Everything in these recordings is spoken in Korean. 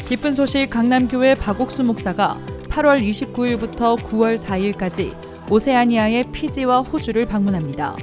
기쁜 소식 강남교회 박옥수 목사가 8월 29일부터 9월 4일까지 오세아니아의 피지와 호주를 방문합니다.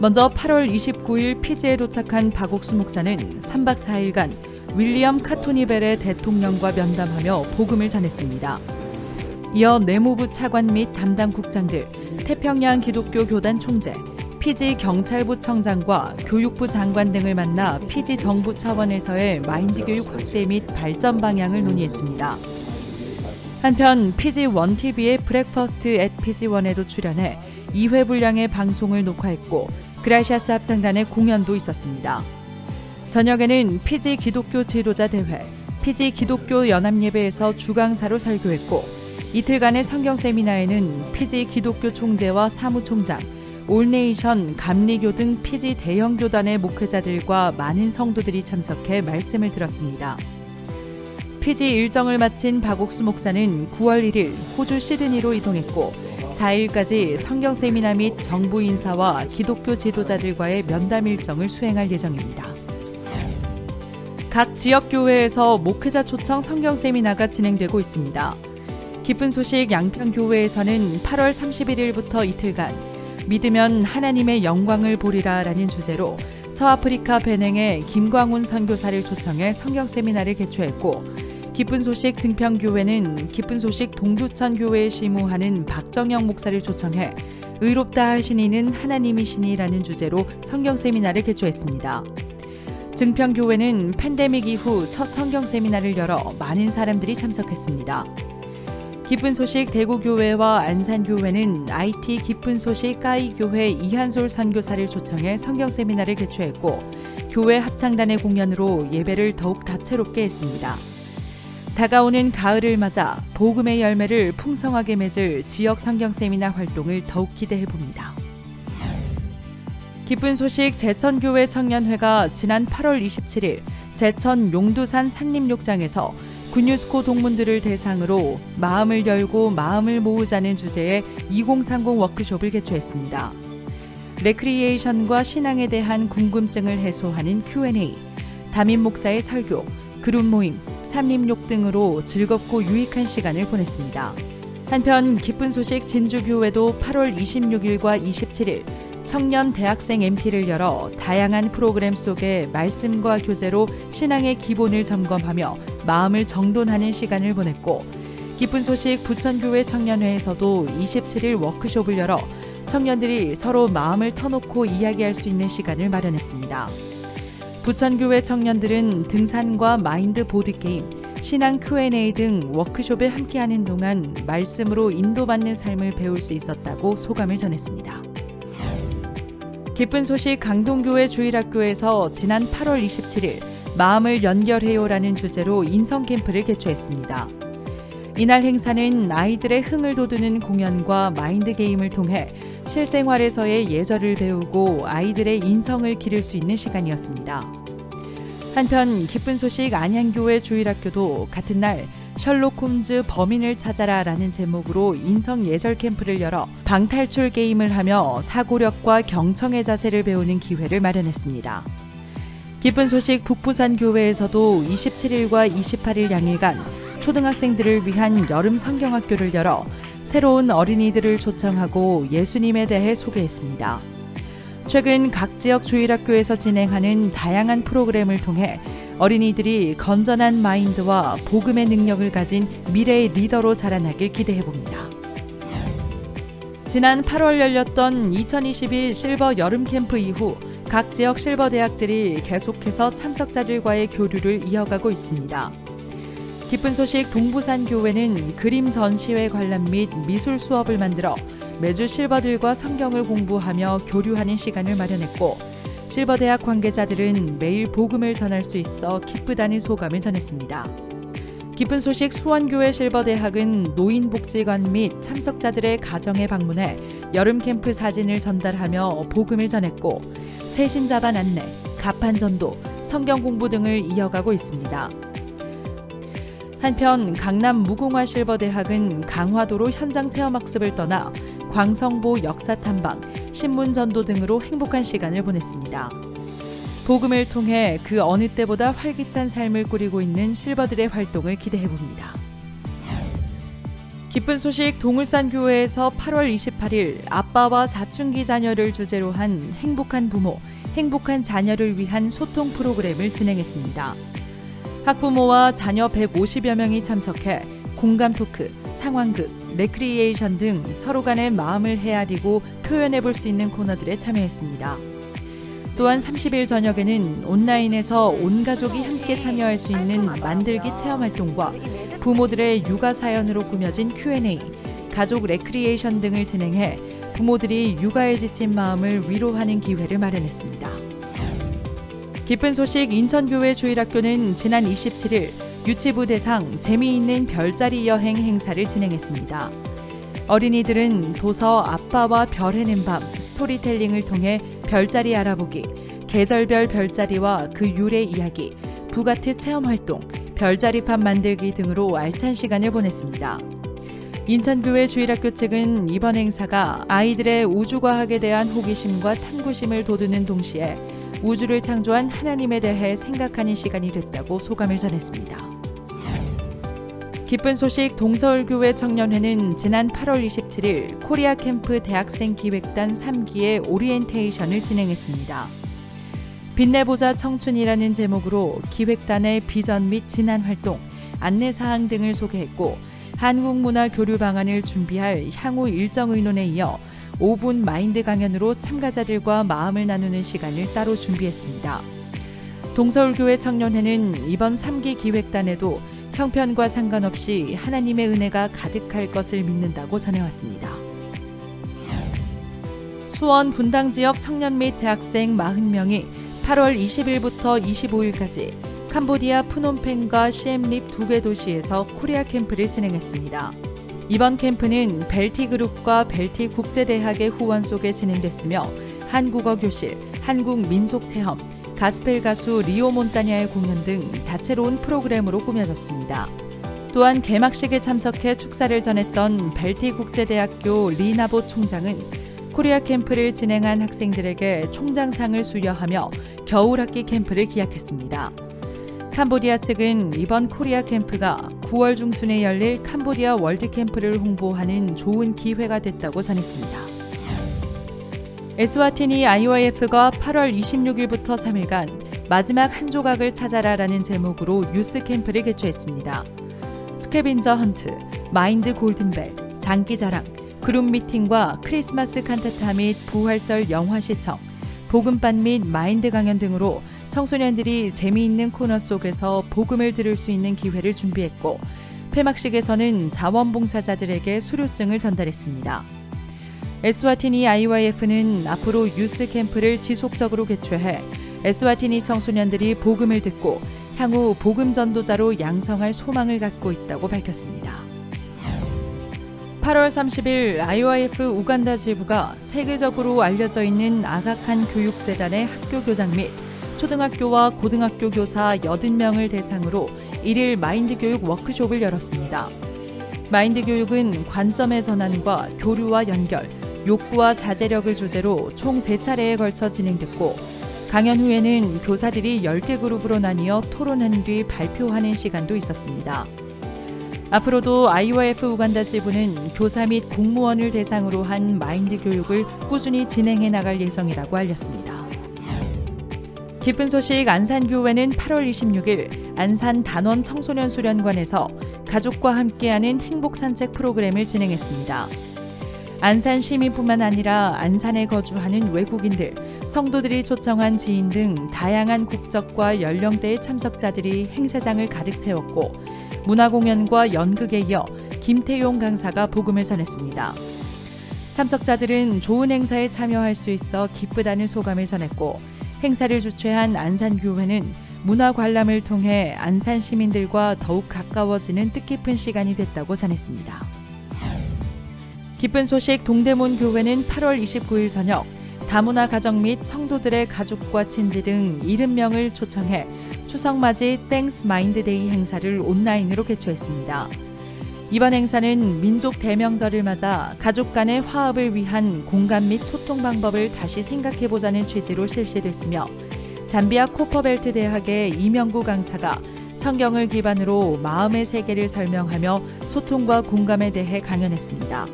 먼저 8월 29일 피지에 도착한 박옥수 목사는 3박 4일간 윌리엄 카토니벨의 대통령과 면담하며 복음을 전했습니다. 이어 내무부 차관 및 담당 국장들, 태평양 기독교 교단 총재, 피지 경찰부 청장과 교육부 장관 등을 만나 피지 정부 차원에서의 마인드 교육 확대 및 발전 방향을 논의했습니다. 한편 피지 원TV의 브렉퍼스트 앳 피지1에도 출연해 2회 분량의 방송을 녹화했고 그라시아스 합창단의 공연도 있었습니다. 저녁에는 피지 기독교 지도자 대회, 피지 기독교 연합예배에서 주강사로 설교했고 이틀간의 성경 세미나에는 피지 기독교 총재와 사무총장, 올네이션, 감리교 등 피지 대형 교단의 목회자들과 많은 성도들이 참석해 말씀을 들었습니다. 피지 일정을 마친 박옥수 목사는 9월 1일 호주 시드니로 이동했고 4일까지 성경 세미나 및 정부 인사와 기독교 지도자들과의 면담 일정을 수행할 예정입니다. 각 지역 교회에서 목회자 초청 성경 세미나가 진행되고 있습니다. 기쁜 소식 양평교회에서는 8월 31일부터 이틀간 믿으면 하나님의 영광을 보리라 라는 주제로 서아프리카 베냉의 김광훈 선교사를 초청해 성경 세미나를 개최했고 기쁜 소식 증평교회는 기쁜 소식 동두천 교회에 시무하는 박정영 목사를 초청해 의롭다 하신 이는 하나님이시니 라는 주제로 성경 세미나를 개최했습니다. 증평교회는 팬데믹 이후 첫 성경 세미나를 열어 많은 사람들이 참석했습니다. 기쁜 소식 대구교회와 안산교회는 IT 기쁜 소식 까이교회 이한솔 선교사를 초청해 성경 세미나를 개최했고 교회 합창단의 공연으로 예배를 더욱 다채롭게 했습니다. 다가오는 가을을 맞아 복음의 열매를 풍성하게 맺을 지역 성경 세미나 활동을 더욱 기대해봅니다. 기쁜 소식 제천교회 청년회가 지난 8월 27일 제천 용두산 산림욕장에서 군유스코 동문들을 대상으로 마음을 열고 마음을 모으자는 주제의 2030 워크숍을 개최했습니다. 레크리에이션과 신앙에 대한 궁금증을 해소하는 Q&A, 담임 목사의 설교, 그룹 모임, 산림욕 등으로 즐겁고 유익한 시간을 보냈습니다. 한편 기쁜 소식 진주교회도 8월 26일과 27일 청년 대학생 MT를 열어 다양한 프로그램 속에 말씀과 교제로 신앙의 기본을 점검하며 마음을 정돈하는 시간을 보냈고 기쁜 소식 부천교회 청년회에서도 27일 워크숍을 열어 청년들이 서로 마음을 터놓고 이야기할 수 있는 시간을 마련했습니다. 부천교회 청년들은 등산과 마인드 보드게임, 신앙 Q&A 등 워크숍에 함께하는 동안 말씀으로 인도받는 삶을 배울 수 있었다고 소감을 전했습니다. 기쁜 소식 강동교회 주일학교에서 지난 8월 27일 마음을 연결해요라는 주제로 인성 캠프를 개최했습니다. 이날 행사는 아이들의 흥을 돋우는 공연과 마인드 게임을 통해 실생활에서의 예절을 배우고 아이들의 인성을 기를 수 있는 시간이었습니다. 한편 기쁜 소식 안양교회 주일학교도 같은 날 셜록 홈즈 범인을 찾아라 라는 제목으로 인성 예절 캠프를 열어 방탈출 게임을 하며 사고력과 경청의 자세를 배우는 기회를 마련했습니다. 기쁜 소식 북부산 교회에서도 27일과 28일 양일간 초등학생들을 위한 여름 성경학교를 열어 새로운 어린이들을 초청하고 예수님에 대해 소개했습니다. 최근 각 지역 주일학교에서 진행하는 다양한 프로그램을 통해 어린이들이 건전한 마인드와 복음의 능력을 가진 미래의 리더로 자라나길 기대해봅니다. 지난 8월 열렸던 2022 실버 여름 캠프 이후 각 지역 실버 대학들이 계속해서 참석자들과의 교류를 이어가고 있습니다. 기쁜 소식 동부산 교회는 그림 전시회 관람 및 미술 수업을 만들어 매주 실버들과 성경을 공부하며 교류하는 시간을 마련했고 실버대학 관계자들은 매일 복음을 전할 수 있어 기쁘다는 소감을 전했습니다. 기쁜 소식 수원교회 실버대학은 노인복지관 및 참석자들의 가정에 방문해 여름 캠프 사진을 전달하며 복음을 전했고 새신자반 안내, 가판전도, 성경 공부 등을 이어가고 있습니다. 한편 강남 무궁화 실버대학은 강화도로 현장 체험학습을 떠나 광성보 역사탐방, 신문전도 등으로 행복한 시간을 보냈습니다. 복음을 통해 그 어느 때보다 활기찬 삶을 꾸리고 있는 실버들의 활동을 기대해봅니다. 기쁜 소식 동울산 교회에서 8월 28일 아빠와 사춘기 자녀를 주제로 한 행복한 부모, 행복한 자녀를 위한 소통 프로그램을 진행했습니다. 학부모와 자녀 150여 명이 참석해 공감 토크, 상황극, 레크리에이션 등 서로 간의 마음을 헤아리고 표현해 볼 수 있는 코너들에 참여했습니다. 또한 30일 저녁에는 온라인에서 온 가족이 함께 참여할 수 있는 만들기 체험 활동과 부모들의 육아 사연으로 꾸며진 Q&A, 가족 레크리에이션 등을 진행해 부모들이 육아에 지친 마음을 위로하는 기회를 마련했습니다. 기쁜 소식 인천교회 주일학교는 지난 27일 유치부 대상 재미있는 별자리 여행 행사를 진행했습니다. 어린이들은 도서 아빠와 별 해는 밤 스토리텔링을 통해 별자리 알아보기, 계절별 별자리와 그 유래 이야기, 부가트 체험활동, 별자리판 만들기 등으로 알찬 시간을 보냈습니다. 인천교회 주일학교 측은 이번 행사가 아이들의 우주과학에 대한 호기심과 탐구심을 돋우는 동시에 우주를 창조한 하나님에 대해 생각하는 시간이 됐다고 소감을 전했습니다. 기쁜 소식 동서울교회 청년회는 지난 8월 27일 코리아 캠프 대학생 기획단 3기의 오리엔테이션을 진행했습니다. 빛내보자 청춘이라는 제목으로 기획단의 비전 및 진안 활동, 안내사항 등을 소개했고 한국문화 교류 방안을 준비할 향후 일정 의논에 이어 5분 마인드 강연으로 참가자들과 마음을 나누는 시간을 따로 준비했습니다. 동서울교회 청년회는 이번 3기 기획단에도 형편과 상관없이 하나님의 은혜가 가득할 것을 믿는다고 전해왔습니다. 수원 분당 지역 청년 및 대학생 40명이 8월 20일부터 25일까지 캄보디아 프놈펜과 시엠립 2개 도시에서 코리아 캠프를 진행했습니다. 이번 캠프는 벨티그룹과 벨티국제대학의 후원 속에 진행됐으며 한국어 교실, 한국 민속체험, 가스펠 가수 리오 몬타냐의 공연 등 다채로운 프로그램으로 꾸며졌습니다. 또한 개막식에 참석해 축사를 전했던 벨티국제대학교 리나보 총장은 코리아 캠프를 진행한 학생들에게 총장상을 수여하며 겨울학기 캠프를 기약했습니다. 캄보디아 측은 이번 코리아 캠프가 9월 중순에 열릴 캄보디아 월드캠프를 홍보하는 좋은 기회가 됐다고 전했습니다. 에스와티니 IYF가 8월 26일부터 3일간 마지막 한 조각을 찾아라라는 제목으로 유스 캠프를 개최했습니다. 스캐빈저 헌트, 마인드 골든벨, 장기자랑, 그룹 미팅과 크리스마스 칸타타 및 부활절 영화 시청, 복음반 및 마인드 강연 등으로 청소년들이 재미있는 코너 속에서 복음을 들을 수 있는 기회를 준비했고 폐막식에서는 자원봉사자들에게 수료증을 전달했습니다. 에스와티니 IYF는 앞으로 유스 캠프를 지속적으로 개최해 에스와티니 청소년들이 복음을 듣고 향후 복음 전도자로 양성할 소망을 갖고 있다고 밝혔습니다. 8월 30일 IYF 우간다 지부가 세계적으로 알려져 있는 아가칸 교육재단의 학교 교장 및 초등학교와 고등학교 교사 80명을 대상으로 1일 마인드 교육 워크숍을 열었습니다. 마인드 교육은 관점의 전환과 교류와 연결, 욕구와 자제력을 주제로 총 3차례에 걸쳐 진행됐고 강연 후에는 교사들이 10개 그룹으로 나뉘어 토론한 뒤 발표하는 시간도 있었습니다. 앞으로도 IYF 우간다 지부는 교사 및 공무원을 대상으로 한 마인드 교육을 꾸준히 진행해 나갈 예정이라고 알렸습니다. 기쁜 소식 안산교회는 8월 26일 안산 단원 청소년 수련관에서 가족과 함께하는 행복산책 프로그램을 진행했습니다. 안산 시민뿐만 아니라 안산에 거주하는 외국인들, 성도들이 초청한 지인 등 다양한 국적과 연령대의 참석자들이 행사장을 가득 채웠고 문화공연과 연극에 이어 김태용 강사가 복음을 전했습니다. 참석자들은 좋은 행사에 참여할 수 있어 기쁘다는 소감을 전했고 행사를 주최한 안산교회는 문화관람을 통해 안산 시민들과 더욱 가까워지는 뜻깊은 시간이 됐다고 전했습니다. 기쁜 소식 동대문 교회는 8월 29일 저녁 다문화 가정 및 성도들의 가족과 친지 등 70명을 초청해 추석맞이 땡스 마인드데이 행사를 온라인으로 개최했습니다. 이번 행사는 민족 대명절을 맞아 가족 간의 화합을 위한 공감 및 소통 방법을 다시 생각해보자는 취지로 실시됐으며 잠비아 코퍼벨트 대학의 이명구 강사가 성경을 기반으로 마음의 세계를 설명하며 소통과 공감에 대해 강연했습니다.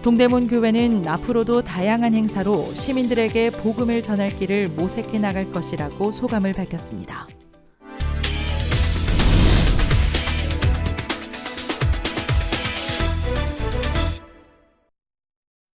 동대문 교회는 앞으로도 다양한 행사로 시민들에게 복음을 전할 길을 모색해 나갈 것이라고 소감을 밝혔습니다.